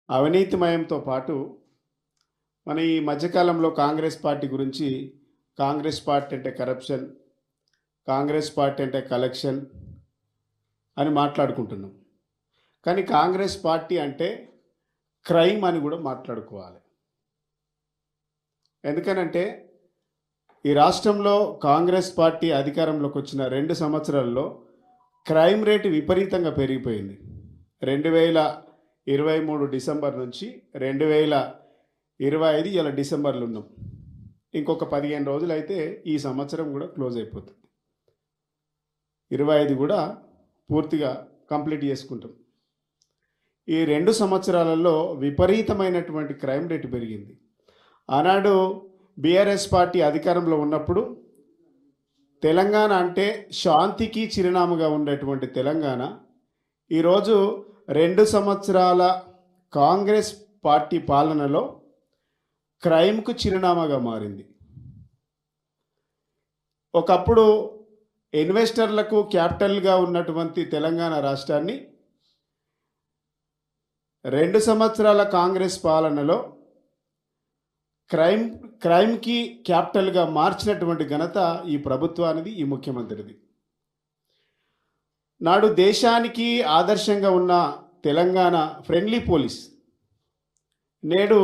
అవినీతిమయంతో పాటు మన ఈ మధ్యకాలంలో కాంగ్రెస్ పార్టీ గురించి కాంగ్రెస్ పార్టీ అంటే కరప్షన్, కాంగ్రెస్ పార్టీ అంటే కలెక్షన్ అని మాట్లాడుకుంటున్నాం. కానీ కాంగ్రెస్ పార్టీ అంటే క్రైమ్ అని కూడా మాట్లాడుకోవాలి. ఎందుకనంటే ఈ రాష్ట్రంలో కాంగ్రెస్ పార్టీ అధికారంలోకి వచ్చిన 2 సంవత్సరాల్లో క్రైమ్ రేటు విపరీతంగా పెరిగిపోయింది. 2023 డిసెంబర్ నుంచి 2025 ఇలా డిసెంబర్లో ఉన్నాం. ఇంకొక 15 రోజులు అయితే ఈ సంవత్సరం కూడా క్లోజ్ అయిపోతుంది. 25 కూడా పూర్తిగా కంప్లీట్ చేసుకుంటాం. ఈ 2 సంవత్సరాలలో విపరీతమైనటువంటి క్రైమ్ రేటు పెరిగింది. ఆనాడు బీఆర్ఎస్ పార్టీ అధికారంలో ఉన్నప్పుడు తెలంగాణ అంటే శాంతికి చిరునామాగా ఉండేటువంటి తెలంగాణ ఈరోజు 2 సంవత్సరాల కాంగ్రెస్ పార్టీ పాలనలో క్రైమ్కు చిరునామాగా మారింది. ఒకప్పుడు ఇన్వెస్టర్లకు క్యాపిటల్గా ఉన్నటువంటి తెలంగాణ రాష్ట్రాన్ని 2 సంవత్సరాల కాంగ్రెస్ పాలనలో క్రైమ్కి క్యాపిటల్గా మార్చినటువంటి ఘనత ఈ ప్రభుత్వానిది, ఈ ముఖ్యమంత్రిది. నాడు దేశానికి ఆదర్శంగా ఉన్న తెలంగాణ ఫ్రెండ్లీ పోలీస్ నేడు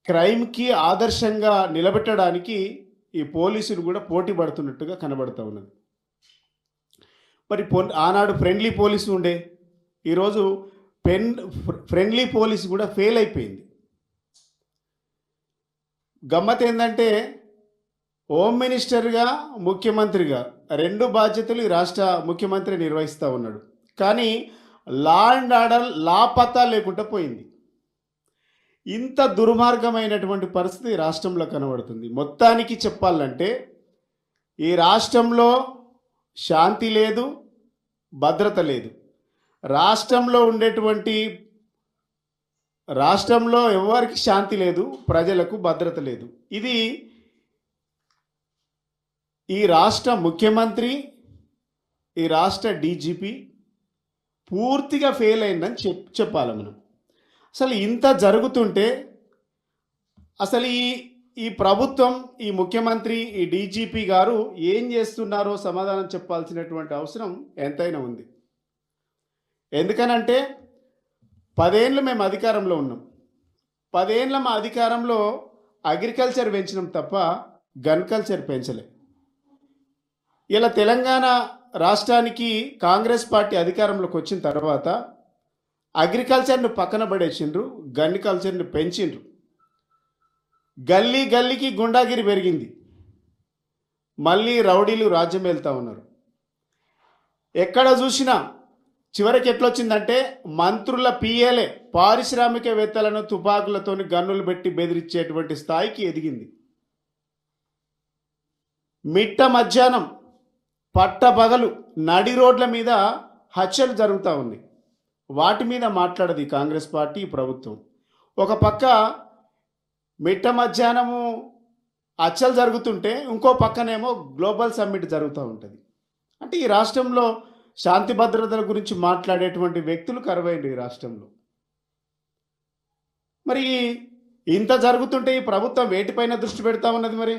క్రైమ్కి ఆదర్శంగా నిలబెట్టడానికి ఈ పోలీసులు కూడా పోటీ పడుతున్నట్టుగా కనబడుతూ ఉన్నది. మరి ఆనాడు ఫ్రెండ్లీ పోలీసు ఉండే, ఈరోజు ఫ్రెండ్లీ పోలీసు కూడా ఫెయిల్ అయిపోయింది. గమ్మత్ ఏంటంటే హోమ్ మినిస్టర్గా ముఖ్యమంత్రిగా 2 బాధ్యతలు ఈ రాష్ట్ర ముఖ్యమంత్రి నిర్వహిస్తూ ఉన్నాడు. కానీ లా అండ్ ఆర్డర్ లాపతా లేకుండా పోయింది. ఇంత దుర్మార్గమైనటువంటి పరిస్థితి రాష్ట్రంలో కనబడుతుంది. మొత్తానికి చెప్పాలంటే ఈ రాష్ట్రంలో శాంతి లేదు, భద్రత లేదు. రాష్ట్రంలో ఎవరికి శాంతి లేదు, ప్రజలకు భద్రత లేదు. ఇది ఈ రాష్ట్ర ముఖ్యమంత్రి, ఈ రాష్ట్ర డీజీపీ పూర్తిగా ఫెయిల్ అయిందని చెప్పాలి మనం. అసలు ఇంత జరుగుతుంటే అసలు ఈ ప్రభుత్వం, ఈ ముఖ్యమంత్రి, ఈ డీజీపీ గారు ఏం చేస్తున్నారో సమాధానం చెప్పాల్సినటువంటి అవసరం ఎంతైనా ఉంది. ఎందుకనంటే 10 ఏళ్ళు మేము అధికారంలో ఉన్నాం. 10 ఏళ్ళ మా అధికారంలో అగ్రికల్చర్ పెంచినాం తప్ప గన్ కల్చర్ పెంచలే. ఇలా తెలంగాణ రాష్ట్రానికి కాంగ్రెస్ పార్టీ అధికారంలోకి వచ్చిన తర్వాత అగ్రికల్చర్ను పక్కన పడేసిండ్రు, గన్ కల్చర్ను పెంచిండ్రు. గల్లీ గల్లీకి గుండాగిరి పెరిగింది. మళ్ళీ రౌడీలు రాజ్యం వెళ్తూ ఉన్నారు. ఎక్కడ చూసినా చివరికి ఎట్లొచ్చిందంటే మంత్రుల పిఏలే పారిశ్రామికవేత్తలను తుపాకులతోని గన్నులు పెట్టి బెదిరించేటువంటి స్థాయికి ఎదిగింది. మిట్ట మధ్యాహ్నం పట్టపగలు నడి రోడ్ల మీద హత్యలు జరుగుతూ ఉన్నాయి. వాటి మీద మాట్లాడదు ఈ కాంగ్రెస్ పార్టీ, ప్రభుత్వం. ఒక పక్క మిట్ట మధ్యాహ్నము హత్యలు జరుగుతుంటే ఇంకో పక్కనేమో గ్లోబల్ సమ్మిట్ జరుగుతూ ఉంటుంది. అంటే ఈ రాష్ట్రంలో శాంతి భద్రతల గురించి మాట్లాడేటువంటి వ్యక్తులు కరువైంది ఈ రాష్ట్రంలో. మరి ఇంత జరుగుతుంటే ఈ ప్రభుత్వం వేటిపైన దృష్టి పెడతా ఉన్నది? మరి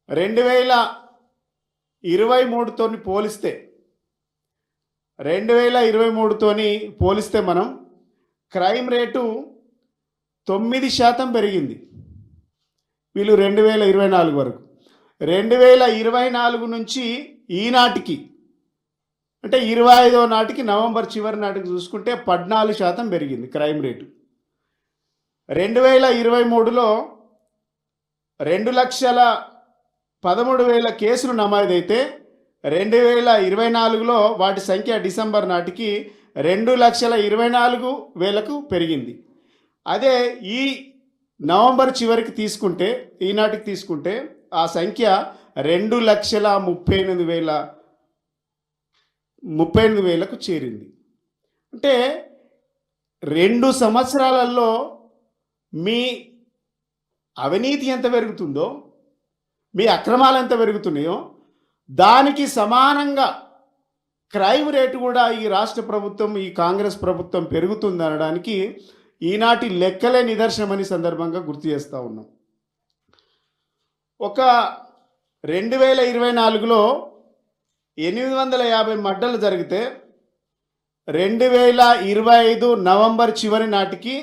2023తోని పోలిస్తే 2023తోని పోలిస్తే మనం క్రైమ్ రేటు 9% పెరిగింది. వీళ్ళు 2024 వరకు. 2024 నుంచి ఈనాటికి అంటే 25వ నాటికి, నవంబర్ చివరి నాటికి చూసుకుంటే 14% పెరిగింది క్రైమ్ రేటు. 2023లో 2,13,000 కేసులు నమోదైతే 2024లో వాటి సంఖ్య డిసెంబర్ నాటికి 2,24,000కు పెరిగింది. అదే ఈ నవంబర్ చివరికి తీసుకుంటే, ఈనాటికి తీసుకుంటే ఆ సంఖ్య 2,38,000కు చేరింది. అంటే 2 సంవత్సరాలలో మీ అవినీతి ఎంత పెరుగుతుందో, మీ అక్రమాలు ఎంత పెరుగుతున్నాయో దానికి సమానంగా క్రైమ్ రేటు కూడా ఈ రాష్ట్ర ప్రభుత్వం, ఈ కాంగ్రెస్ ప్రభుత్వం పెరుగుతుందనడానికి ఈనాటి లెక్కలే నిదర్శనమని సందర్భంగా గుర్తు చేస్తూ ఉన్నాం. ఒక 2024లో 850 మర్డర్లు జరిగితే 2025 నవంబర్ చివరి నాటికి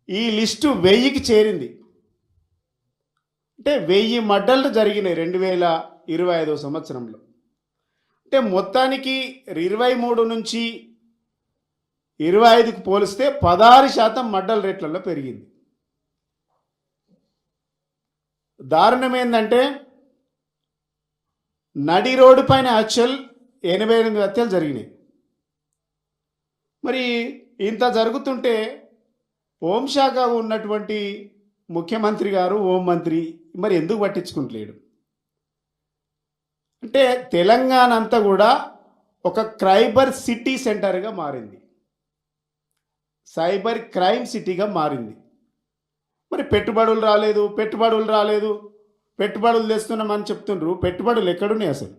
ఈ లిస్టు 1000కి చేరింది. అంటే 1000 మర్డర్లు జరిగినాయి 2025 సంవత్సరంలో. అంటే మొత్తానికి 23 నుంచి 25కు పోలిస్తే 16% మర్డర్ రేట్లలో పెరిగింది. దారుణం ఏంటంటే నడి రోడ్డు పైన హత్యలు 88 హత్యలు జరిగినాయి. మరి ఇంత జరుగుతుంటే హోంశాఖ ఉన్నటువంటి ముఖ్యమంత్రి గారు, హోంమంత్రి మరి ఎందుకు పట్టించుకుంటలేడు? అంటే తెలంగాణ అంతా కూడా ఒక సైబర్ సిటీ సెంటర్గా మారింది, సైబర్ క్రైమ్ సిటీగా మారింది. మరి పెట్టుబడులు రాలేదు, పెట్టుబడులు తెస్తున్నామని చెప్తుండ్రు. పెట్టుబడులు ఎక్కడున్నాయి అసలు?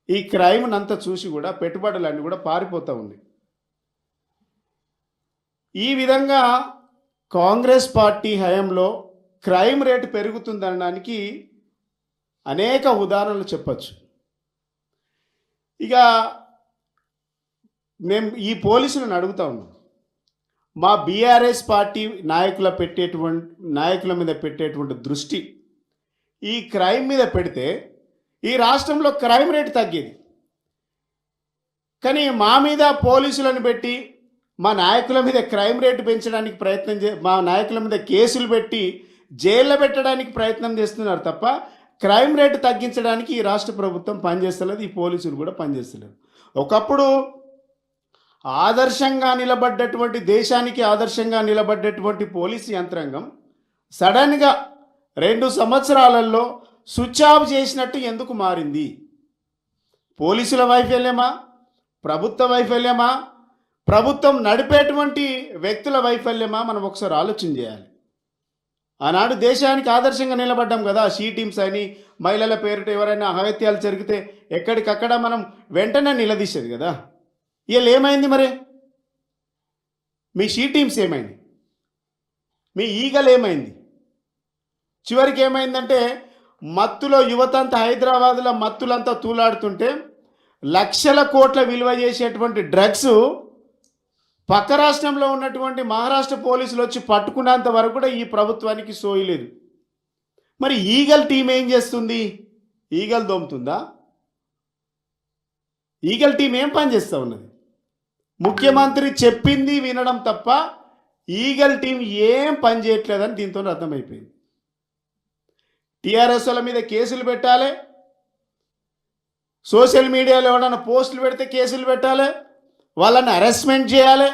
ఈ క్రైమ్ని అంతా చూసి కూడా పెట్టుబడులన్నీ కూడా పారిపోతూ ఉన్నాయి. ఈ విధంగా కాంగ్రెస్ పార్టీ హయాంలో క్రైమ్ రేటు పెరుగుతుందనడానికి అనేక ఉదాహరణలు చెప్పచ్చు. ఇక మేము ఈ పోలీసులను అడుగుతా ఉన్నాం, మా బీఆర్ఎస్ పార్టీ నాయకుల మీద పెట్టేటువంటి దృష్టి ఈ క్రైమ్ మీద పెడితే ఈ రాష్ట్రంలో క్రైమ్ రేటు తగ్గేది. కానీ మా మీద పోలీసులను పెట్టి మా నాయకుల మీద క్రైమ్ రేటు పెంచడానికి మా నాయకుల మీద కేసులు పెట్టి జైల్లో పెట్టడానికి ప్రయత్నం చేస్తున్నారు తప్ప క్రైమ్ రేటు తగ్గించడానికి ఈ రాష్ట్ర ప్రభుత్వం పనిచేస్తలేదు, ఈ పోలీసులు కూడా పనిచేస్తలేదు. ఒకప్పుడు ఆదర్శంగా నిలబడ్డటువంటి, దేశానికి ఆదర్శంగా నిలబడ్డటువంటి పోలీసు యంత్రాంగం సడన్గా 2 సంవత్సరాలలో స్విచ్ ఆఫ్ చేసినట్టు ఎందుకు మారింది? పోలీసుల వైఫల్యమా? ప్రభుత్వ వైఫల్యమా? ప్రభుత్వం నడిపేటువంటి వ్యక్తుల వైఫల్యమా? మనం ఒకసారి ఆలోచన చేయాలి. ఆనాడు దేశానికి ఆదర్శంగా నిలబడ్డాం కదా. షీ టీమ్స్ అని, మహిళల పేరిట ఎవరైనా అహత్యాలు జరిగితే ఎక్కడికక్కడ మనం వెంటనే నిలదీసేది కదా. వీళ్ళు ఏమైంది మరి? మీ షీ టీమ్స్ ఏమైంది? మీ ఈగలు ఏమైంది? చివరికి ఏమైందంటే మత్తులో యువతంతా, హైదరాబాద్లో మత్తులంతా తూలాడుతుంటే లక్షల కోట్ల విలువ చేసేటువంటి డ్రగ్స్ పక్క రాష్ట్రంలో ఉన్నటువంటి మహారాష్ట్ర పోలీసులు వచ్చి పట్టుకున్నంత వరకు కూడా ఈ ప్రభుత్వానికి సోయలేదు. మరి ఈగల్ టీం ఏం చేస్తుంది? ఈగల్ దోముతుందా? ఈగల్ టీం ఏం పని చేస్తూ ఉన్నది? ముఖ్యమంత్రి చెప్పింది వినడం తప్ప ఈగల్ టీం ఏం పని చేయట్లేదని దీంతో అర్థమైపోయింది. టీఆర్ఎస్ వాళ్ళ మీద కేసులు పెట్టాలి, సోషల్ మీడియాలో ఎవరైనా పోస్టులు పెడితే కేసులు పెట్టాలి, వాళ్ళని అరెస్ట్మెంట్ చేయాలి.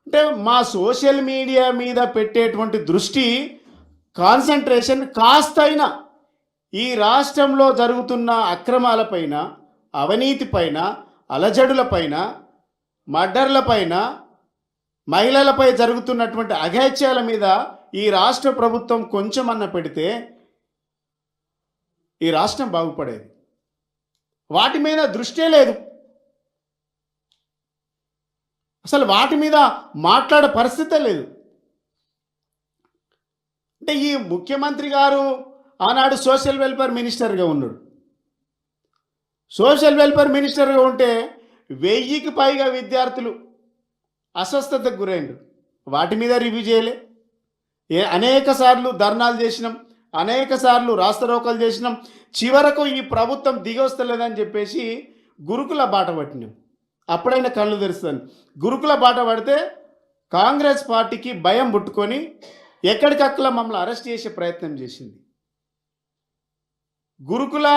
అంటే మా సోషల్ మీడియా మీద పెట్టేటువంటి దృష్టి, కాన్సన్ట్రేషన్ కాస్తైనా ఈ రాష్ట్రంలో జరుగుతున్న అక్రమాలపైన, అవినీతిపైన, అలజడులపైన, మర్డర్లపైన, మహిళలపై జరుగుతున్నటువంటి అఘాయిత్యాల మీద ఈ రాష్ట్ర ప్రభుత్వం కొంచెమన్నా పెడితే ఈ రాష్ట్రం బాగుపడేది. వాటి మీద దృష్టే లేదు. అసలు వాటి మీద మాట్లాడే పరిస్థితే లేదు. అంటే ఈ ముఖ్యమంత్రి గారు ఆనాడు సోషల్ వెల్ఫేర్ మినిస్టర్గా ఉన్నాడు. సోషల్ వెల్ఫేర్ మినిస్టర్గా ఉంటే 1000కి పైగా విద్యార్థులు అస్వస్థతకు గురైండు. వాటి మీద రివ్యూ చేయలే. అనేక సార్లు ధర్నాలు చేసినాం, అనేక సార్లు రాస్తారోకలు చేసినాం. చివరకు ఈ ప్రభుత్వం దిగొస్తలేదని చెప్పేసి గురుకుల బాట పట్టినాం. అప్పుడైనా కళ్ళు తెరుస్తాను. గురుకుల బాట పడితే కాంగ్రెస్ పార్టీకి భయం పుట్టుకొని ఎక్కడికక్కడ మమ్మల్ని అరెస్ట్ చేసే ప్రయత్నం చేసింది. గురుకుల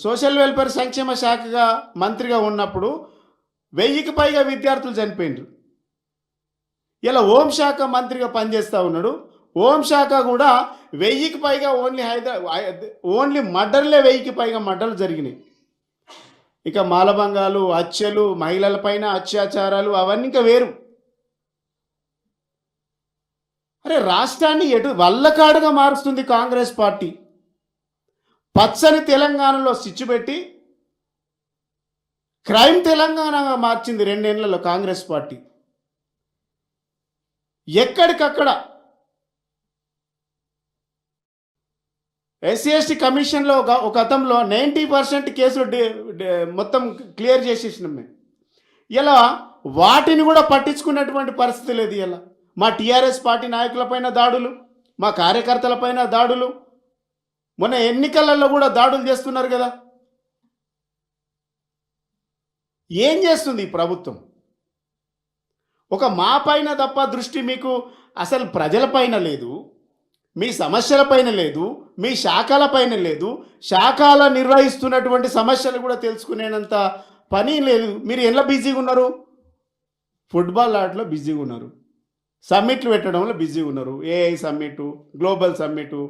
సోషల్ వెల్ఫేర్ సంక్షేమ శాఖగా మంత్రిగా ఉన్నప్పుడు 1000కి పైగా విద్యార్థులు చనిపోయినారు. ఇలా హోంశాఖ మంత్రిగా పనిచేస్తూ ఉన్నాడు. హోంశాఖ కూడా 1000కి పైగా ఓన్లీ మర్డర్లే 1000కి పైగా మర్డర్లు జరిగినాయి. ఇక మాలభంగాలు, హత్యలు, మహిళలపైన అత్యాచారాలు అవన్నీ ఇంకా వేరు. అరే రాష్ట్రాన్ని వల్లకాడుగా మారుస్తుంది కాంగ్రెస్ పార్టీ. పచ్చని తెలంగాణలో సిచ్చు పెట్టి క్రైమ్ తెలంగాణగా మార్చింది 2 ఏళ్లలో కాంగ్రెస్ పార్టీ. ఎక్కడికక్కడ ఎస్సీ ఎస్టీ కమిషన్లో ఒక గతంలో 90% కేసులు మొత్తం క్లియర్ చేసేసినాం మేము. ఇలా వాటిని కూడా పట్టించుకున్నటువంటి పరిస్థితి లేదు. ఇలా మా టీఆర్ఎస్ పార్టీ నాయకులపైన దాడులు, మా కార్యకర్తలపైన దాడులు, మొన్న ఎన్నికలలో కూడా దాడులు చేస్తున్నారు కదా. ఏం చేస్తుంది ఈ ప్రభుత్వం? ఒక మా పైన తప్ప దృష్టి మీకు అసలు ప్రజలపైన లేదు, మీ సమస్యలపైన లేదు, మీ శాఖలపైన లేదు. శాఖల నిర్వహిస్తున్నటువంటి సమస్యలు కూడా తెలుసుకునేంత పని లేదు. మీరు ఎలా బిజీగా ఉన్నారు? ఫుట్బాల్ ఆటలో బిజీగా ఉన్నారు, సమ్మిట్లు పెట్టడంలో బిజీగా ఉన్నారు. ఏఐ సమ్మిటు, గ్లోబల్ సమ్మిటు,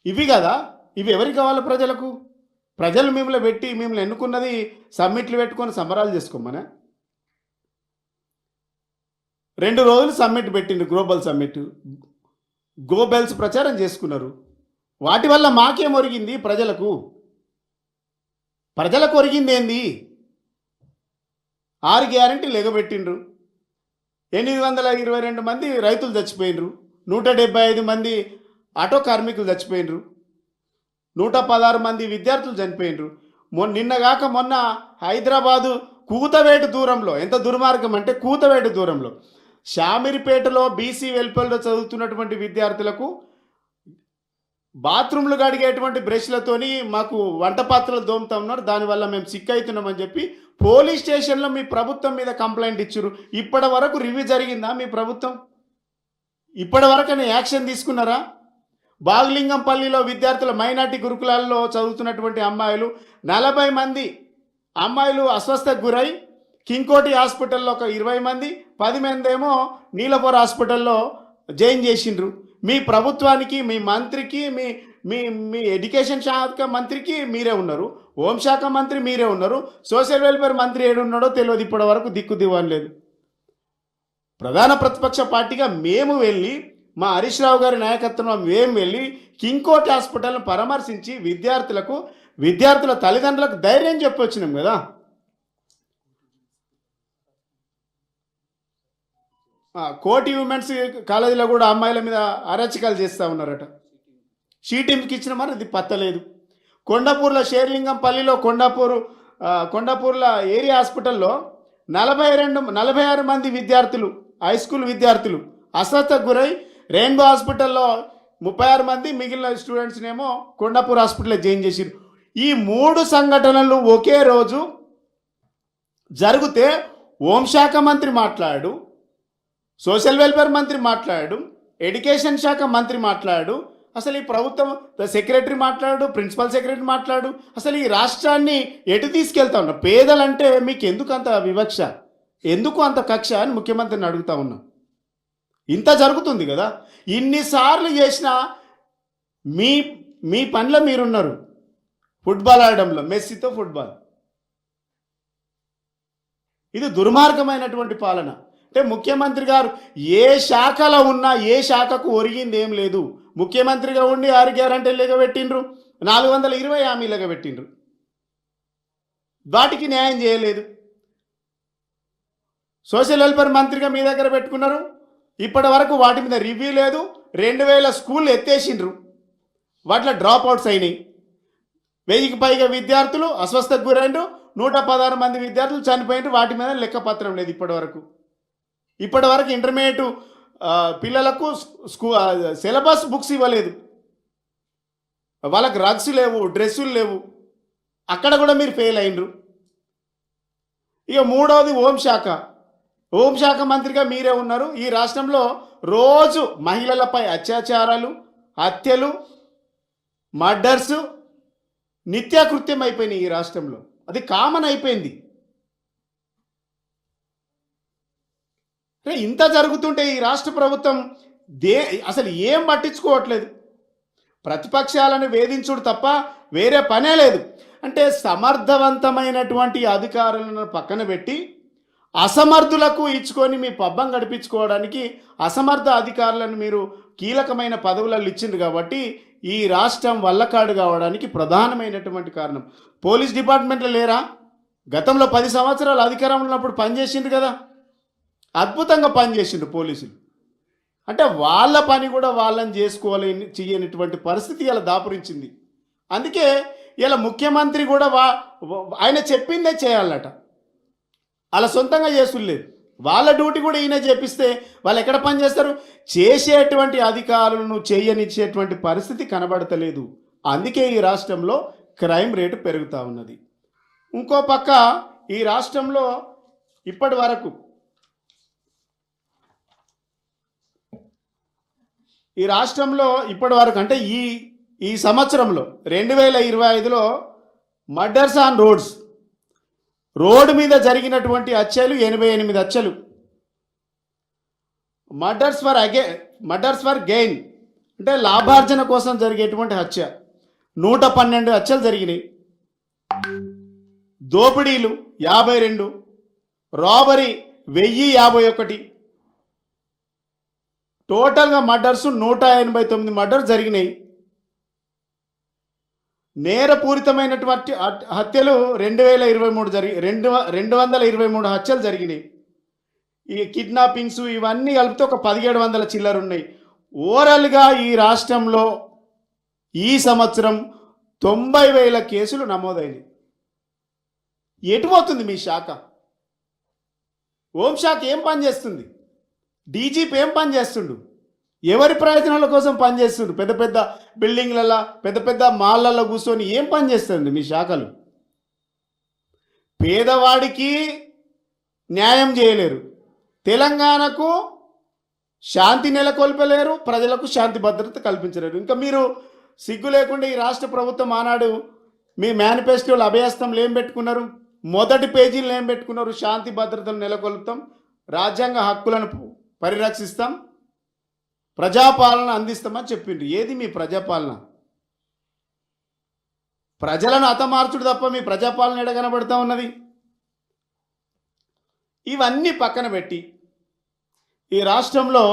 ఇవి కదా. ఇవి ఎవరికి కావాలి? ప్రజలకు. ప్రజలు మిమ్మల్ని పెట్టి మిమ్మల్ని ఎన్నుకున్నది సమ్మిట్లు పెట్టుకొని సంబరాలు చేసుకోమనే. 2 రోజులు సమ్మిట్ పెట్టిండు, గ్లోబల్ సమ్మిట్. గోబెల్స్ ప్రచారం చేసుకున్నారు. వాటి వల్ల మాకేం ఒరిగింది? ప్రజలకు ఒరిగింది ఏంది? 6 గ్యారెంటీలు ఎగబెట్టిండ్రు. 822 మంది రైతులు చచ్చిపోయినరు, 175 మంది ఆటో కార్మికులు చచ్చిపోయినరు, 116 మంది విద్యార్థులు చనిపోయినరు. నిన్నగాక మొన్న హైదరాబాదు కూతవేటు దూరంలో, ఎంత దుర్మార్గం అంటే కూతవేటు దూరంలో షామిరిపేటలో బీసీ వెల్ఫేర్లో చదువుతున్నటువంటి విద్యార్థులకు బాత్రూమ్లు కడిగేటువంటి బ్రష్లతోని మాకు వంట పాత్రలు దోముతా ఉన్నారు, దానివల్ల మేము సిక్ అవుతున్నామని చెప్పి పోలీస్ స్టేషన్లో మీ ప్రభుత్వం మీద కంప్లైంట్ ఇచ్చారు. ఇప్పటి వరకు రివ్యూ జరిగిందా మీ ప్రభుత్వం? ఇప్పటి వరకు యాక్షన్ తీసుకున్నారా? బాగలింగంపల్లిలో విద్యార్థుల మైనార్టీ గురుకులాల్లో చదువుతున్నటువంటి అమ్మాయిలు 40 మంది అమ్మాయిలు అస్వస్థకు గురై కింగ్కోటి హాస్పిటల్లో ఒక 20 మంది, 10 మంది ఏమో నీలపూర్ హాస్పిటల్లో జాయిన్ చేసిండ్రు. మీ ప్రభుత్వానికి, మీ మంత్రికి, మీ మీ మీ ఎడ్యుకేషన్ శాఖ మంత్రికి మీరే ఉన్నారు, హోంశాఖ మంత్రి మీరే ఉన్నారు, సోషల్ వెల్ఫేర్ మంత్రి ఏడున్నాడో తెలియదు. ఇప్పటి వరకు దిక్కు దివాన్ లేదు. ప్రధాన ప్రతిపక్ష పార్టీగా మేము వెళ్ళి, మా హరీష్ రావు గారి నాయకత్వంలో మేము వెళ్ళి కింగ్కోటి హాస్పిటల్ను పరామర్శించి విద్యార్థుల తల్లిదండ్రులకు ధైర్యం చెప్పి వచ్చినాం కదా. కోటి ఉమెన్స్ కాలేజీలో కూడా అమ్మాయిల మీద అరాచకాలు చేస్తూ ఉన్నారట. షీటింగ్కి ఇచ్చిన మరి ఇది పత్తలేదు. కొండాపూర్లో షేర్లింగంపల్లిలో కొండాపూర్ల ఏరియా హాస్పిటల్లో 46 మంది విద్యార్థులు, హై స్కూల్ విద్యార్థులు అస్వస్థకు గురై రెయిన్బో హాస్పిటల్లో 36 మంది, మిగిలిన స్టూడెంట్స్నేమో కొండాపూర్ హాస్పిటల్లో జాయిన్ చేసిరు. ఈ 3 సంఘటనలు ఒకే రోజు జరిగితే హోంశాఖ మంత్రి మాట్లాడు, సోషల్ వెల్ఫేర్ మంత్రి మాట్లాడు, ఎడ్యుకేషన్ శాఖ మంత్రి మాట్లాడు, అసలు ఈ ప్రభుత్వం సెక్రటరీ మాట్లాడు, ప్రిన్సిపల్ సెక్రటరీ మాట్లాడు. అసలు ఈ రాష్ట్రాన్ని ఎటు తీసుకెళ్తా ఉన్నా? పేదలంటే మీకు ఎందుకు అంత వివక్ష, ఎందుకు అంత కక్ష అని ముఖ్యమంత్రిని అడుగుతా ఉన్నా. ఇంత జరుగుతుంది కదా. ఇన్నిసార్లు చేసినా మీ పనిలో మీరున్నారు. ఫుట్బాల్ ఆడడంలో మెస్సీతో ఫుట్బాల్, ఇది దుర్మార్గమైనటువంటి పాలన. అంటే ముఖ్యమంత్రి గారు ఏ శాఖలో ఉన్నా ఏ శాఖకు ఒరిగింది ఏం లేదు. ముఖ్యమంత్రిగా ఉండి 6 గ్యారెంటీలు ఎగబెట్టిండ్రు, 420 హామీలు ఎగబెట్టిండ్రు, వాటికి న్యాయం చేయలేదు. సోషల్ వెల్ఫేర్ మంత్రిగా మీ దగ్గర పెట్టుకున్నారు, ఇప్పటి వరకు వాటి మీద రివ్యూ లేదు. 2000 స్కూళ్ళు ఎత్తేసిండ్రు, వాటిలో డ్రాప్ అవుట్స్ అయినాయి. 1000కి పైగా విద్యార్థులు అస్వస్థకు గురైండ్రు, 116 మంది విద్యార్థులు చనిపోయినారు, వాటి మీద లెక్కపత్రం లేదు. ఇప్పటి వరకు ఇంటర్మీడియట్ పిల్లలకు సిలబస్ బుక్స్ ఇవ్వలేదు, వాళ్ళకి రగ్స్ లేవు, డ్రెస్సులు లేవు, అక్కడ కూడా మీరు ఫెయిల్ అయినరు. ఇక 3వది హోంశాఖ మంత్రిగా మీరే ఉన్నారు. ఈ రాష్ట్రంలో రోజు మహిళలపై అత్యాచారాలు, హత్యలు, మర్డర్స్ నిత్యకృత్యం అయిపోయినాయి. ఈ రాష్ట్రంలో అది కామన్ అయిపోయింది. ఇంత జరుగుతుంటే ఈ రాష్ట్ర ప్రభుత్వం అసలు ఏం పట్టించుకోవట్లేదు. ప్రతిపక్షాలను వేధించుడు తప్ప వేరే పనే లేదు. అంటే సమర్థవంతమైనటువంటి అధికారులను పక్కన పెట్టి అసమర్థులకు ఇచ్చుకొని మీ పబ్బం గడిపించుకోవడానికి అసమర్థ అధికారులను మీరు కీలకమైన పదవులలో ఇచ్చింది కాబట్టి ఈ రాష్ట్రం వల్లకాడు కావడానికి ప్రధానమైనటువంటి కారణం. పోలీస్ డిపార్ట్మెంట్లో లేరా? గతంలో 10 సంవత్సరాలు అధికారంలో ఉన్నప్పుడు పనిచేసిండ్రు కదా, అద్భుతంగా పనిచేసిండ్రు పోలీసులు. అంటే వాళ్ళ పని కూడా వాళ్ళని చేసుకోవాలని చేయనటువంటి పరిస్థితి ఇలా దాపురించింది. అందుకే ఇలా ముఖ్యమంత్రి కూడా ఆయన చెప్పిందే చేయాలట, అలా సొంతంగా చేసులేదు. వాళ్ళ డ్యూటీ కూడా ఈయన చేపిస్తే వాళ్ళు ఎక్కడ పని చేస్తారు? చేసేటువంటి అధికారులను చేయనిచ్చేటువంటి పరిస్థితి కనబడతలేదు. అందుకే ఈ రాష్ట్రంలో క్రైమ్ రేటు పెరుగుతూ ఉన్నది. ఇంకో పక్క ఈ రాష్ట్రంలో ఇప్పటి వరకు అంటే ఈ సంవత్సరంలో 2025లో మర్డర్స్ ఆన్ రోడ్డు మీద జరిగినటువంటి హత్యలు 88 హత్యలు. మర్డర్స్ ఫర్ గెయిన్ అంటే లాభార్జన కోసం జరిగేటువంటి హత్య 112 హత్యలు జరిగినాయి. దోపిడీలు 52, రాబరీ 1051. టోటల్గా మర్డర్స్ 189 మర్డర్స్ జరిగినాయి. నేరపూరితమైనటువంటి హత్యలు 223 హత్యలు జరిగినాయి. ఈ కిడ్నాపింగ్స్ ఇవన్నీ కలిపితే ఒక 1700 చిల్లర ఉన్నాయి. ఓవరాల్గా ఈ రాష్ట్రంలో ఈ సంవత్సరం 90,000 కేసులు నమోదైనవి. ఎటుపోతుంది మీ శాఖ? హోంశాఖ ఏం పని చేస్తుంది? డీజీపీ ఏం పని చేస్తుండు? ఎవరి ప్రయోజనాల కోసం పనిచేస్తుండ్రు? పెద్ద పెద్ద బిల్డింగ్లలో పెద్ద పెద్ద మాళ్ళల్లో కూర్చొని ఏం పని చేస్తుంది మీ శాఖలు? పేదవాడికి న్యాయం చేయలేరు, తెలంగాణకు శాంతి నెలకొల్పలేరు, ప్రజలకు శాంతి భద్రత కల్పించలేరు. ఇంకా మీరు సిగ్గు లేకుండా ఈ రాష్ట్ర ప్రభుత్వం ఆనాడు మీ మేనిఫెస్టోలో అభయస్థంలో ఏం పెట్టుకున్నారు? మొదటి పేజీలో ఏం పెట్టుకున్నారు? శాంతి భద్రతను నెలకొల్పుతాం, రాజ్యాంగ హక్కులను పరిరక్షిస్తాం, ప్రజాపాలన అందిస్తామని చెప్పిండ్రు. ఏది మీ ప్రజాపాలన? ప్రజలను హతమార్చుడు తప్ప మీ ప్రజాపాలన ఎడ కనబడతా ఉన్నది? ఇవన్నీ పక్కన పెట్టి ఈ రాష్ట్రంలో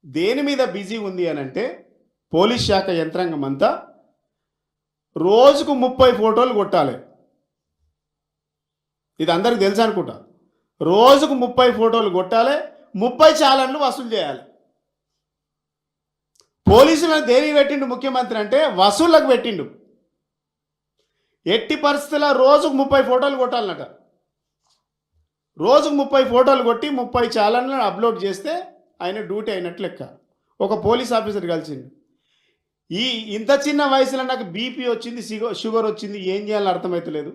దేని మీద బిజీ ఉంది అని అంటే, పోలీస్ శాఖ యంత్రాంగం అంతా రోజుకు 30 ఫోటోలు కొట్టాలి. ఇది అందరికి తెలుసు అనుకుంటా. రోజుకు 30 ఫోటోలు కొట్టాలి, 30 చాలన్లు వసూలు చేయాలి. పోలీసులను దేనికి పెట్టిండు ముఖ్యమంత్రి అంటే వసూళ్ళకు పెట్టిండు. ఎట్టి పరిస్థితుల్లో రోజుకు 30 ఫోటోలు కొట్టాలన్నట. రోజుకు 30 ఫోటోలు కొట్టి 30 చాలన్లను అప్లోడ్ చేస్తే ఆయన డ్యూటీ అయినట్లు లెక్క. ఒక పోలీస్ ఆఫీసర్ కలిసిండు. ఇంత చిన్న వయసులో నాకు బీపీ వచ్చింది, షుగర్ వచ్చింది, ఏం చేయాలని అర్థమవుతలేదు.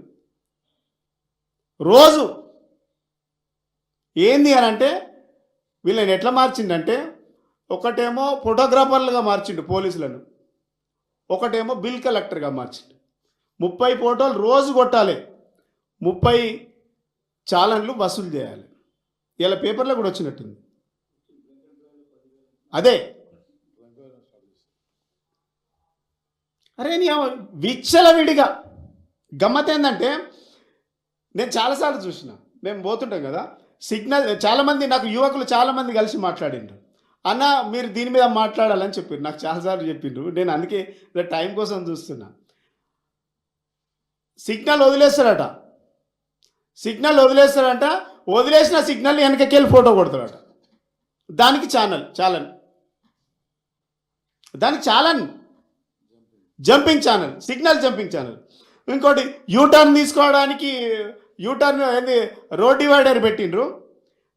రోజు ఏంది అని అంటే వీళ్ళని ఎట్లా మార్చిండంటే, ఒకటేమో ఫోటోగ్రాఫర్లుగా మార్చిండు పోలీసులను, ఒకటేమో బిల్ కలెక్టర్గా మార్చిండు. 30 ఫోటోలు రోజు కొట్టాలి, 30 చాలన్లు వసూలు చేయాలి. ఇలా పేపర్లో కూడా వచ్చినట్టుంది. అదే అరే నీ విచ్చలవిడిగా. గమ్మత్ ఏంటంటే, నేను చాలాసార్లు చూసిన, మేము పోతుంటాం కదా సిగ్నల్, చాలామంది నాకు యువకులు చాలామంది కలిసి మాట్లాడిండ్రు. అన్న మీరు దీని మీద మాట్లాడాలని చెప్పారు, నాకు చాలాసార్లు చెప్పిండ్రు. నేను అందుకే టైం కోసం చూస్తున్నా. సిగ్నల్ వదిలేస్తాడంట, వదిలేసిన సిగ్నల్ వెనకకెళ్ళి ఫోటో కొడతాడట. దానికి jumping channel, signal jumping channel. ఇంకోటి యూటర్న్ తీసుకోవడానికి ఏంది రోడ్ డివైడర్ పెట్టిండ్రు.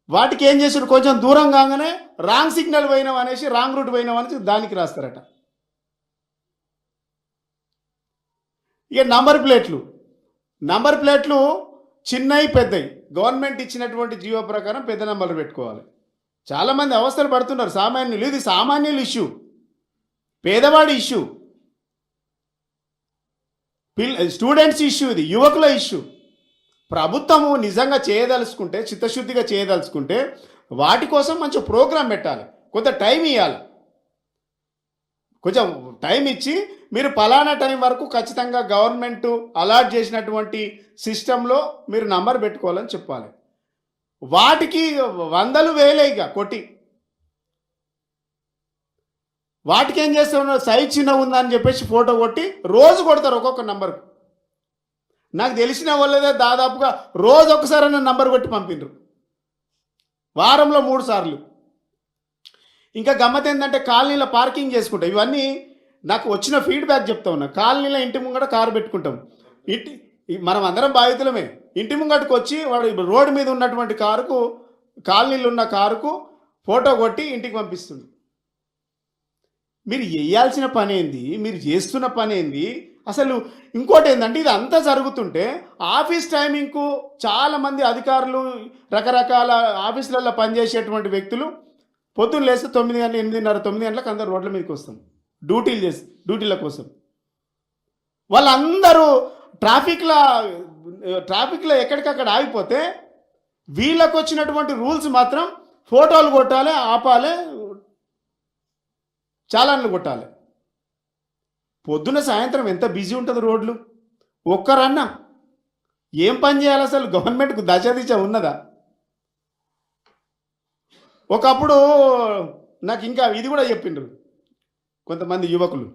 వాటికి ఏం చేసారు, కొంచెం దూరం కాగానే రాంగ్ సిగ్నల్ పోయినాం అనేసి, రాంగ్ రూట్ పోయినాం అనేసి దానికి రాస్తారట. ఇక నంబర్ ప్లేట్లు చిన్నవి పెద్దవి, గవర్నమెంట్ ఇచ్చినటువంటి జీవో ప్రకారం పెద్ద నంబర్లు పెట్టుకోవాలి. చాలామంది అవస్థలు పడుతున్నారు సామాన్యులు. ఇది సామాన్యుల ఇష్యూ, పేదవాడి ఇష్యూ, స్టూడెంట్స్ ఇష్యూ, ఇది యువకుల ఇష్యూ. ప్రభుత్వము నిజంగా చేయదలుచుకుంటే, చిత్తశుద్ధిగా చేయదలుచుకుంటే వాటి కోసం మంచి ప్రోగ్రాం పెట్టాలి, కొంత టైం ఇవ్వాలి. కొంచెం టైం ఇచ్చి మీరు పలానా టైం వరకు ఖచ్చితంగా గవర్నమెంట్ అలాట్ చేసినటువంటి సిస్టంలో మీరు నంబర్ పెట్టుకోవాలని చెప్పాలి. వాటికి 100,000 ఇక కొట్టి, వాటికి ఏం చేస్తున్నారు, సైజ్ చిన్న ఉందని చెప్పేసి ఫోటో కొట్టి రోజు కొడతారు ఒక్కొక్క నంబర్కు. నాకు తెలిసిన వాళ్ళదే దాదాపుగా రోజు ఒకసారి నంబర్ కొట్టి పంపిండ్రు, వారంలో 3 సార్లు. ఇంకా గమ్మత్ ఏంటంటే కాలనీలో పార్కింగ్ చేసుకుంటాం. ఇవన్నీ నాకు వచ్చిన ఫీడ్బ్యాక్ చెప్తా ఉన్నా. కాలనీలో ఇంటి ముంగట కారు పెట్టుకుంటాం. ఇంటి మనం అందరం బాధితులమే. ఇంటి ముంగటకు వచ్చి వాడు రోడ్డు మీద ఉన్నటువంటి కారుకు, కాలనీలో ఉన్న కారుకు ఫోటో కొట్టి ఇంటికి పంపిస్తుంది. మీరు చేయాల్సిన పని ఏంది, మీరు చేస్తున్న పని ఏంది అసలు? ఇంకోటి ఏంటంటే ఇది అంతా జరుగుతుంటే ఆఫీస్ టైమింగ్కు చాలామంది అధికారులు, రకరకాల ఆఫీసులలో పనిచేసేటువంటి వ్యక్తులు పొద్దున్న లేస్తే 9 గంటలు, 8:30, 9 గంటలకు అందరు రోడ్ల మీదకి వస్తాం డ్యూటీల కోసం. వాళ్ళందరూ ట్రాఫిక్లో ఎక్కడికక్కడ ఆగిపోతే వీళ్ళకు వచ్చినటువంటి రూల్స్ మాత్రం ఫోటోలు కొట్టాలి, ఆపాలి, చాలాన్లు కొట్టాలి. పొద్దున సాయంత్రం ఎంత బిజీ ఉంటుంది రోడ్లు. ఒక్కరన్నా ఏం పని చేయాలి అసలు? గవర్నమెంట్కు దశ ఉన్నదా? ఒకప్పుడు నాకు ఇంకా ఇది కూడా చెప్పిండ్రు కొంతమంది యువకులు,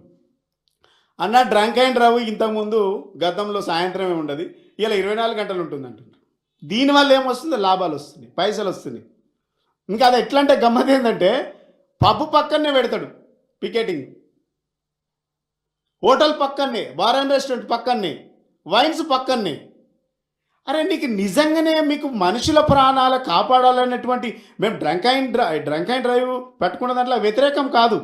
అన్న డ్రంక్ అండ్ డ్రైవ్ ఇంతకుముందు గతంలో సాయంత్రమే ఉండదు, ఇలా 24 గంటలు ఉంటుంది అంటున్నారు. దీనివల్ల ఏమొస్తుంది? లాభాలు వస్తున్నాయి, పైసలు వస్తున్నాయి. ఇంకా అది ఎట్లా అంటే గమ్మత్ ఏంటంటే పబ్బు పక్కనే పెడతాడు పికెటింగ్, హోటల్ పక్కనే, బార్ అండ్ రెస్టారెంట్ పక్కనే, వైన్స్ పక్కనే. అరే నీకు నిజంగానే మీకు మనుషుల ప్రాణాలు కాపాడాలనేటువంటి, మేము డ్రంక్ అండ్ డ్రైవ్ పెట్టుకున్న దాంట్లో వ్యతిరేకం కాదు.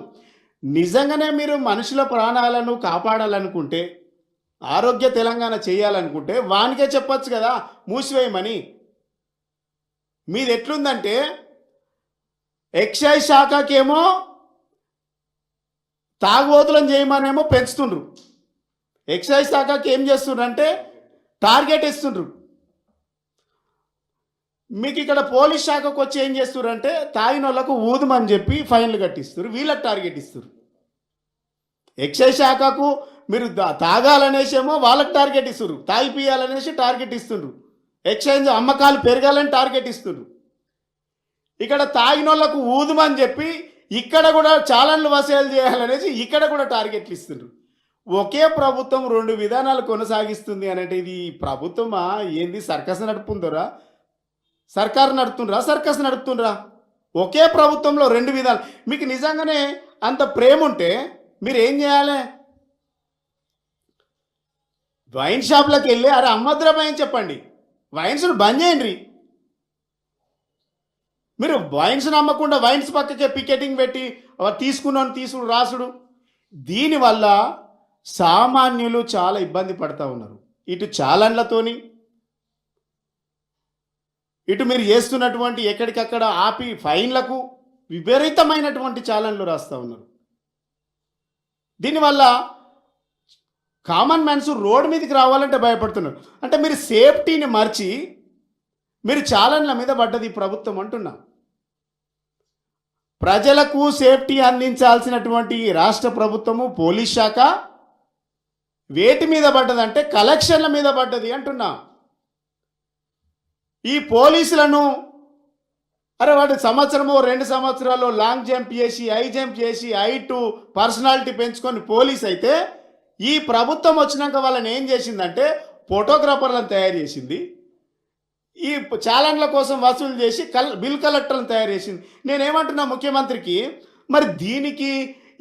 నిజంగానే మీరు మనుషుల ప్రాణాలను కాపాడాలనుకుంటే, ఆరోగ్య తెలంగాణ చేయాలనుకుంటే వానికే చెప్పచ్చు కదా మూసివేయమని. మీది ఎట్లుందంటే ఎక్సైజ్ శాఖకేమో తాగుబోతులను చేయమనేమో పెంచుతుండ్రు, ఎక్సైజ్ శాఖకి ఏం చేస్తుండ్రు అంటే టార్గెట్ ఇస్తుండ్రు. మీకు ఇక్కడ పోలీస్ శాఖకు వచ్చి ఏం చేస్తున్నారు అంటే తాగిన వాళ్ళకు ఊదుమని చెప్పి ఫైన్లు కట్టిస్తారు, వీళ్ళకి టార్గెట్ ఇస్తారు. ఎక్సైజ్ శాఖకు మీరు తాగాలనేసేమో వాళ్ళకి టార్గెట్ ఇస్తారు, తాగిపియాలనేసి టార్గెట్ ఇస్తుండ్రు. ఎక్సైజ్ అమ్మకాలు పెరగాలని టార్గెట్ ఇస్తుండ్రు. ఇక్కడ తాగిన వాళ్ళకు ఊదుమని చెప్పి ఇక్కడ కూడా చాలన్లు వసూలు చేయాలనేసి ఇక్కడ కూడా టార్గెట్లు ఇస్తుండ్రు. ఒకే ప్రభుత్వం 2 విధానాలు కొనసాగిస్తుంది అంటే ఇది ప్రభుత్వమా ఏంది? సర్కస్ నడుపుతుందరా? సర్కారు నడుపుతుండ్రా? ఒకే ప్రభుత్వంలో 2 విధాలు. మీకు నిజంగానే అంత ప్రేమ ఉంటే మీరు ఏం చేయాలి? వైన్ షాప్లకు వెళ్ళి అరే అమ్మద్రమా అని చెప్పండి, వైన్స్ను బంద్ చేయండి. మీరు వైన్స్ అమ్మకుండా వైన్స్ పక్కకే పికెటింగ్ పెట్టి తీసుకుని రాసుడు. దీనివల్ల సామాన్యులు చాలా ఇబ్బంది పడుతూ ఉన్నారు. ఇటు చాలన్లతోని, ఇటు మీరు చేస్తున్నటువంటి ఎక్కడికక్కడ ఆపి ఫైన్లకు విపరీతమైనటువంటి చాలన్లు రాస్తూ ఉన్నారు. దీనివల్ల కామన్ మ్యాన్స్ రోడ్ మీదకి రావాలంటే భయపడుతున్నారు. అంటే మీరు సేఫ్టీని మర్చి మీరు చాలన్ల మీద పడ్డది ప్రభుత్వం అంటున్నా. ప్రజలకు సేఫ్టీ అందించాల్సినటువంటి రాష్ట్ర ప్రభుత్వము, పోలీస్ శాఖ వేటి మీద పడ్డదంటే కలెక్షన్ల మీద పడ్డది అంటున్నా. ఈ పోలీసులను అరే వాటి సంవత్సరము 2 సంవత్సరాలు లాంగ్ జంప్ చేసి, హై జంప్ చేసి, హైటు పర్సనాలిటీ పెంచుకొని పోలీస్ అయితే, ఈ ప్రభుత్వం వచ్చినాక వాళ్ళని ఏం చేసిందంటే ఫోటోగ్రాఫర్లను తయారు చేసింది, ఈ చాలన్ల కోసం వసూలు చేసి బిల్ కలెక్టర్లను తయారు చేసింది. నేనేమంటున్నా ముఖ్యమంత్రికి, మరి దీనికి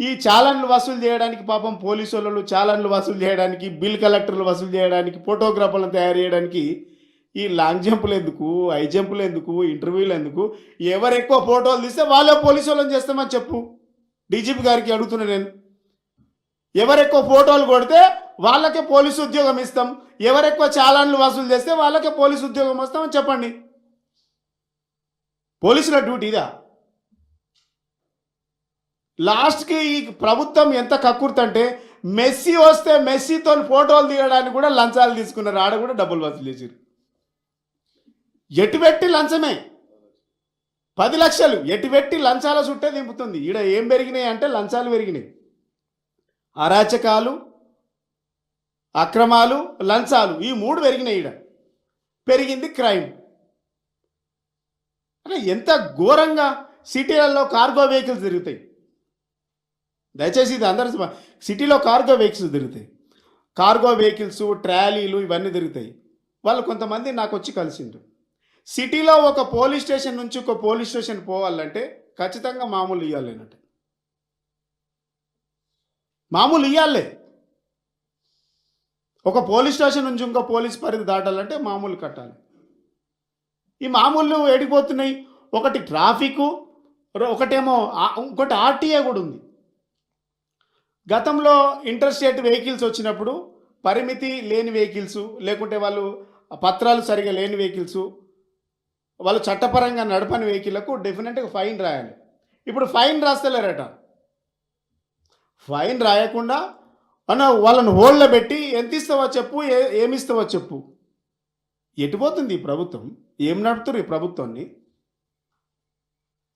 ఈ చాలన్లు వసూలు చేయడానికి పాపం పోలీసు వాళ్ళు చాలన్లు వసూలు చేయడానికి, బిల్ కలెక్టర్లు వసూలు చేయడానికి, ఫోటోగ్రాఫర్లను తయారు చేయడానికి ఈ లాంగ్ జంపులు ఎందుకు, హై జంపులు ఎందుకు, ఇంటర్వ్యూలు ఎందుకు? ఎవరు ఎక్కువ ఫోటోలు తీస్తే వాళ్ళే పోలీసు వాళ్ళని చేస్తామని చెప్పు. డీజీపీ గారికి అడుగుతున్నా నేను. ఎవరు ఎక్కువ ఫోటోలు కొడితే వాళ్ళకే పోలీసు ఉద్యోగం ఇస్తాం, ఎవరు ఎక్కువ చాలాన్లు వసూలు చేస్తే వాళ్ళకే పోలీసు ఉద్యోగం వస్తామని చెప్పండి. పోలీసుల డ్యూటీ ఇదా? లాస్ట్కి ఈ ప్రభుత్వం ఎంత కక్కుర్తంటే మెస్సీ వస్తే మెస్సీతో ఫోటోలు తీయడానికి కూడా లంచాలు తీసుకున్నారు, ఆడ కూడా డబ్బులు వసూలు చేసారు. ఎటుపెట్టి లంచమే, 10 లక్షలు ఎటుపెట్టి లంచాల చుట్టే దింపుతుంది. ఈడ ఏం పెరిగినాయి అంటే లంచాలు పెరిగినాయి, అరాచకాలు, అక్రమాలు, లంచాలు, ఈ 3 పెరిగినాయి. ఈడ పెరిగింది క్రైమ్. అంటే ఎంత ఘోరంగా సిటీలలో కార్గో వెహికల్స్ తిరుగుతాయి. దయచేసి ఇది అందరూ, సిటీలో కార్గో వెహికల్స్ తిరుగుతాయి. కార్గో వెహికల్స్, ట్రాలీలు ఇవన్నీ తిరుగుతాయి. వాళ్ళు కొంతమంది నాకు వచ్చి కలిసిండ్రు. సిటీలో ఒక పోలీస్ స్టేషన్ నుంచి ఒక పోలీస్ స్టేషన్ పోవాలంటే ఖచ్చితంగా మామూలు ఇవ్వాలేనట్టు, మామూలు ఇవ్వాలే. ఒక పోలీస్ స్టేషన్ నుంచి ఇంకో పోలీస్ పరిధి దాటాలంటే మామూలు కట్టాలి. ఈ మామూలు ఏడిపోతున్నాయి. ఒకటి ట్రాఫిక్, ఒకటేమో ఇంకోటి ఆర్టీఏ కూడా ఉంది. గతంలో ఇంటర్ స్టేట్ వెహికల్స్ వచ్చినప్పుడు పరిమితి లేని వెహికల్స్, లేకుంటే వాళ్ళు పత్రాలు సరిగా లేని వెహికల్స్, వాళ్ళు చట్టపరంగా నడపని వెహికల్లకు డెఫినెట్గా ఫైన్ రాయాలి. ఇప్పుడు ఫైన్ రాస్తలేరట. ఫైన్ రాయకుండా వాళ్ళని హోల్డ్లో పెట్టి ఎంత ఇస్తావో చెప్పు, ఏమి ఇస్తావో చెప్పు. ఎటుపోతుంది ఈ ప్రభుత్వం? ఏం నడుపుతున్నారు ఈ ప్రభుత్వాన్ని?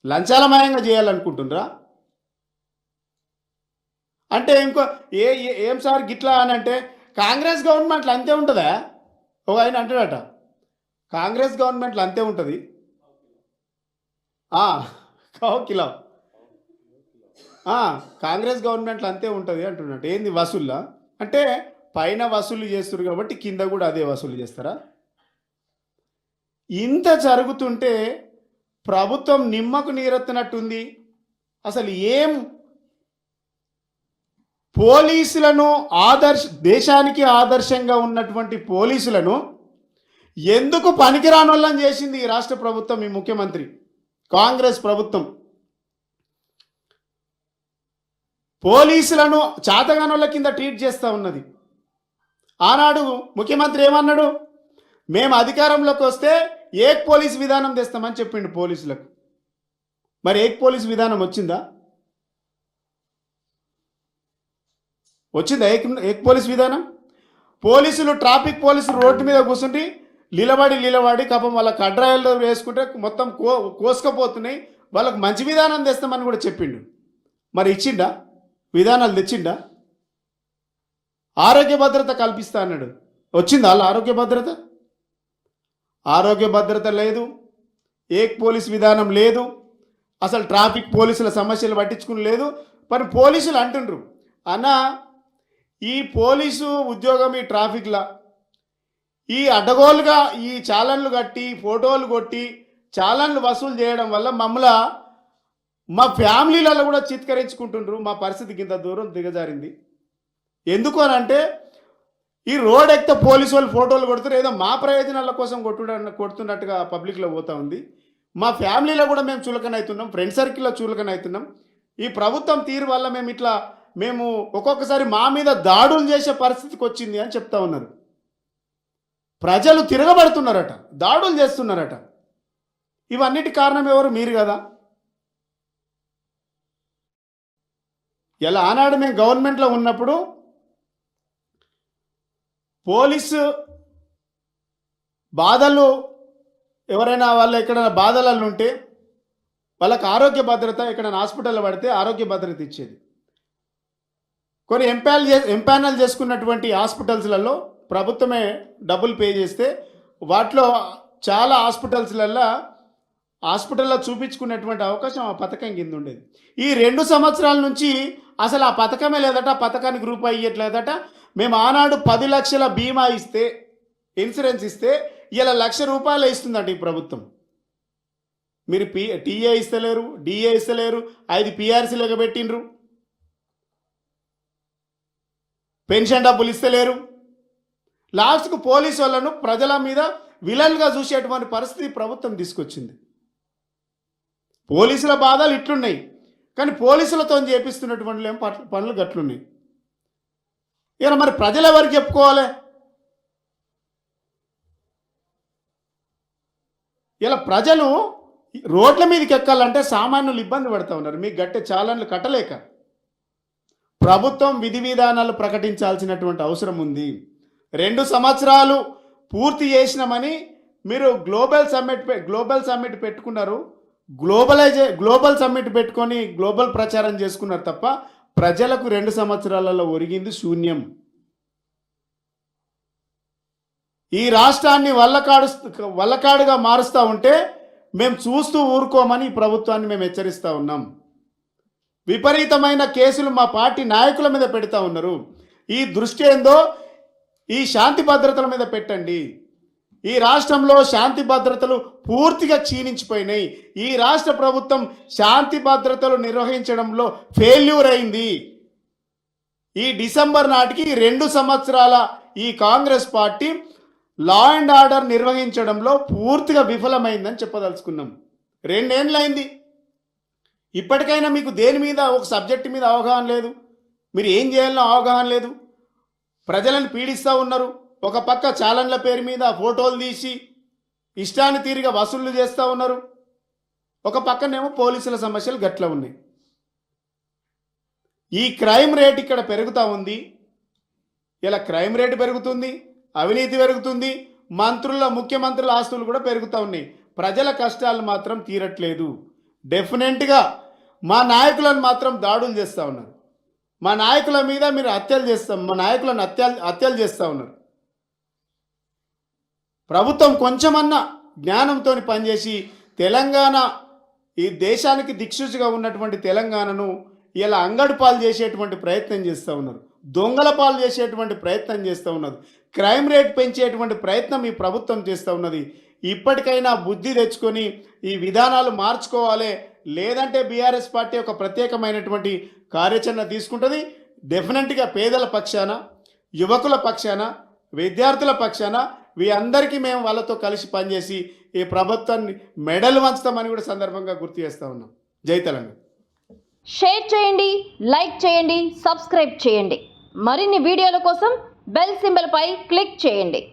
లంచాలమయంగా చేయాలనుకుంటుండ్రా? అంటే ఇంకో ఏం సార్ గిట్లా అని అంటే, కాంగ్రెస్ గవర్నమెంట్లో అంతే ఉంటుందా? ఒక ఆయన అంటాడట, కాంగ్రెస్ గవర్నమెంట్లో అంతే ఉంటుంది కిలో, కాంగ్రెస్ గవర్నమెంట్లో అంతే ఉంటుంది అంటున్నట్టు. ఏంది వసూళ్ళా? అంటే పైన వసూలు చేస్తారు కాబట్టి కింద కూడా అదే వసూలు చేస్తారా? ఇంత జరుగుతుంటే ప్రభుత్వం నిమ్మకు నీరెత్తినట్టుంది. అసలు ఏం పోలీసులను దేశానికి ఆదర్శంగా ఉన్నటువంటి పోలీసులను ఎందుకు పనికిరానోళ్ళని చేసింది ఈ రాష్ట్ర ప్రభుత్వం, ఈ ముఖ్యమంత్రి కాంగ్రెస్ ప్రభుత్వం? పోలీసులను చాతగానోళ్ళ కింద ట్రీట్ చేస్తూ ఉన్నది. ఆనాడు ముఖ్యమంత్రి ఏమన్నాడు? మేము అధికారంలోకి వస్తే ఏక్ పోలీస్ విధానం తెస్తామని చెప్పిండు పోలీసులకు. మరి ఏక్ పోలీస్ విధానం వచ్చిందా? వచ్చిందా ఏక్ పోలీస్ విధానం? పోలీసులు, ట్రాఫిక్ పోలీసులు రోడ్డు మీద కూర్చుండి నిలబడి కపం వాళ్ళ కడ్రాయిల్లో వేసుకుంటే మొత్తం కోసుకపోతున్నాయి. వాళ్ళకు మంచి విధానం తెస్తామని కూడా చెప్పిండు. మరి ఇచ్చిండా? విధానాలు తెచ్చిండా? ఆరోగ్య భద్రత కల్పిస్తా అన్నాడు. వచ్చిందా వాళ్ళ ఆరోగ్య భద్రత? ఆరోగ్య భద్రత లేదు, ఏక్ పోలీస్ విధానం లేదు, అసలు ట్రాఫిక్ పోలీసుల సమస్యలు పట్టించుకుని లేదు. మరి పోలీసులు అంటుండ్రు, అన్న ఈ పోలీసు ఉద్యోగం ఈ ట్రాఫిక్లా ఈ అడ్డగోలుగా ఈ చాలన్లు కట్టి ఫోటోలు కొట్టి చాలన్లు వసూలు చేయడం వల్ల మా ఫ్యామిలీలలో కూడా చిత్కరించుకుంటుండ్రు. మా పరిస్థితికి ఇంత దూరం దిగజారింది. ఎందుకు అని అంటే ఈ రోడ్ ఎక్కితే పోలీసు వాళ్ళు ఫోటోలు కొడుతున్నారు, ఏదో మా ప్రయోజనాల కోసం కొడుతున్నట్టుగా పబ్లిక్లో పోతూ ఉంది. మా ఫ్యామిలీలో కూడా మేము చులకన అవుతున్నాం, ఫ్రెండ్ సర్కిల్లో చులకన అవుతున్నాం. ఈ ప్రభుత్వం తీరు వల్ల మేము ఒక్కొక్కసారి మా మీద దాడులు చేసే పరిస్థితికి వచ్చింది అని చెప్తా ఉన్నారు. ప్రజలు తిరగబడుతున్నారట, దాడులు చేస్తున్నారట. ఇవన్నిటి కారణం ఎవరు? మీరు కదా. ఇలా ఆనాడు మేము గవర్నమెంట్లో ఉన్నప్పుడు పోలీసు బాధలు ఎవరైనా వాళ్ళు ఎక్కడైనా బాధలలో ఉంటే వాళ్ళకి ఆరోగ్య భద్రత, ఎక్కడైనా హాస్పిటల్లో పడితే ఆరోగ్య భద్రత ఇచ్చేది. కొన్ని ఎంపానల్ చేసుకున్నటువంటి హాస్పిటల్స్లలో ప్రభుత్వమే డబ్బులు పే చేస్తే వాటిలో చాలా హాస్పిటల్లో చూపించుకునేటువంటి అవకాశం ఆ పథకం కింద ఉండేది. ఈ 2 సంవత్సరాల నుంచి అసలు ఆ పథకమే లేదట, పథకానికి రూపాయి ఇవ్వట్లేదట. మేము ఆనాడు 10 లక్షల బీమా ఇస్తే, ఇన్సూరెన్స్ ఇస్తే ఇలా ₹1,00,000 ఇస్తుందట ఈ ప్రభుత్వం. మీరు టీఏ ఇస్తలేరు, డిఏ ఇస్తలేరు, 5 పిఆర్సీలుగా పెట్టిండ్రు, పెన్షన్ డబ్బులు ఇస్తలేరు. లాస్ట్కు పోలీసు వాళ్ళను ప్రజల మీద విలన్గా చూసేటువంటి పరిస్థితి ప్రభుత్వం తీసుకొచ్చింది. పోలీసుల బాధలు ఇట్లున్నాయి, కానీ పోలీసులతో చేపిస్తున్నటువంటి పనులు గట్లున్నాయి. ఇలా మరి ప్రజలు ఎవరికి చెప్పుకోవాలి? ఇలా ప్రజలు రోడ్ల మీదకి ఎక్కాలంటే సామాన్యులు ఇబ్బంది పడుతూ ఉన్నారు. మీకు గట్టే చాలన్లు కట్టలేక ప్రభుత్వం విధి విధానాలు ప్రకటించాల్సినటువంటి అవసరం ఉంది. 2 సంవత్సరాలు పూర్తి చేసినామని మీరు గ్లోబల్ సమ్మిట్ పెట్టుకున్నారు, గ్లోబల్ సమ్మిట్ పెట్టుకొని గ్లోబల్ ప్రచారం చేసుకున్నారు తప్ప ప్రజలకు 2 సంవత్సరాలలో ఒరిగింది శూన్యం. ఈ రాష్ట్రాన్ని వల్లకాడుగా మారుస్తూ ఉంటే మేము చూస్తూ ఊరుకోమని ఈ ప్రభుత్వాన్ని మేము హెచ్చరిస్తూ ఉన్నాం. విపరీతమైన కేసులు మా పార్టీ నాయకుల మీద పెడతా ఉన్నారు. ఈ దృష్టి ఏందో ఈ శాంతి భద్రతల మీద పెట్టండి. ఈ రాష్ట్రంలో శాంతి భద్రతలు పూర్తిగా క్షీణించిపోయినాయి. ఈ రాష్ట్ర ప్రభుత్వం శాంతి భద్రతలు నిర్వహించడంలో ఫెయిల్యూర్ అయింది. ఈ డిసెంబర్ నాటికి 2 సంవత్సరాల ఈ Congress party law and order నిర్వహించడంలో పూర్తిగా విఫలమైందని చెప్పదలుచుకున్నాం. 2 ఏళ్ళైంది. ఇప్పటికైనా మీకు దేని మీద ఒక సబ్జెక్టు మీద అవగాహన లేదు, మీరు ఏం చేయాలనో అవగాహన లేదు. ప్రజలను పీడిస్తూ ఉన్నారు. ఒక పక్క ఛాలెంజ్ల పేరు మీద ఫోటోలు తీసి ఇష్టాన్ని తీరిగా వసూళ్లు చేస్తూ ఉన్నారు. ఒక పక్కనేమో పోలీసుల సమస్యలు గట్ల ఉన్నాయి. ఈ క్రైమ్ రేట్ ఇక్కడ పెరుగుతూ ఉంది. ఇలా క్రైమ్ రేటు పెరుగుతుంది, అవినీతి పెరుగుతుంది, ముఖ్యమంత్రుల ఆస్తులు కూడా పెరుగుతూ ఉన్నాయి. ప్రజల కష్టాలు మాత్రం తీరట్లేదు. డెఫినెట్గా మా నాయకులను మాత్రం దాడులు చేస్తూ ఉన్నారు. మా నాయకుల మీద మీరు హత్యలు చేస్తాం, మా నాయకులను హత్యలు చేస్తూ ఉన్నారు. ప్రభుత్వం కొంచెమన్నా జ్ఞానంతో పనిచేసి తెలంగాణ, ఈ దేశానికి దిక్సూచిగా ఉన్నటువంటి తెలంగాణను ఇలా అంగడి పాలు చేసేటువంటి ప్రయత్నం చేస్తూ ఉన్నారు. దొంగల పాలు చేసేటువంటి ప్రయత్నం చేస్తూ ఉన్నారు. క్రైమ్ రేట్ పెంచేటువంటి ప్రయత్నం ఈ ప్రభుత్వం చేస్తూ ఉన్నది. ఇప్పటికైనా బుద్ధి తెచ్చుకొని ఈ విధానాలు మార్చుకోవాలి. లేదంటే బీఆర్ఎస్ పార్టీ ఒక ప్రత్యేకమైనటువంటి కార్యాచరణ తీసుకుంటుంది. డెఫినెట్గా పేదల పక్షాన, యువకుల పక్షాన, విద్యార్థుల పక్షాన అందరికీ మేము వాళ్ళతో కలిసి పనిచేసి ఈ ప్రభుత్వాన్ని మెడలు వంచుతామని కూడా సందర్భంగా గుర్తు చేస్తూ ఉన్నాం. జై తెలంగాణ. షేర్ చేయండి, లైక్ చేయండి, సబ్స్క్రైబ్ చేయండి. మరిన్ని వీడియోల కోసం బెల్ సింబల్ పై క్లిక్ చేయండి.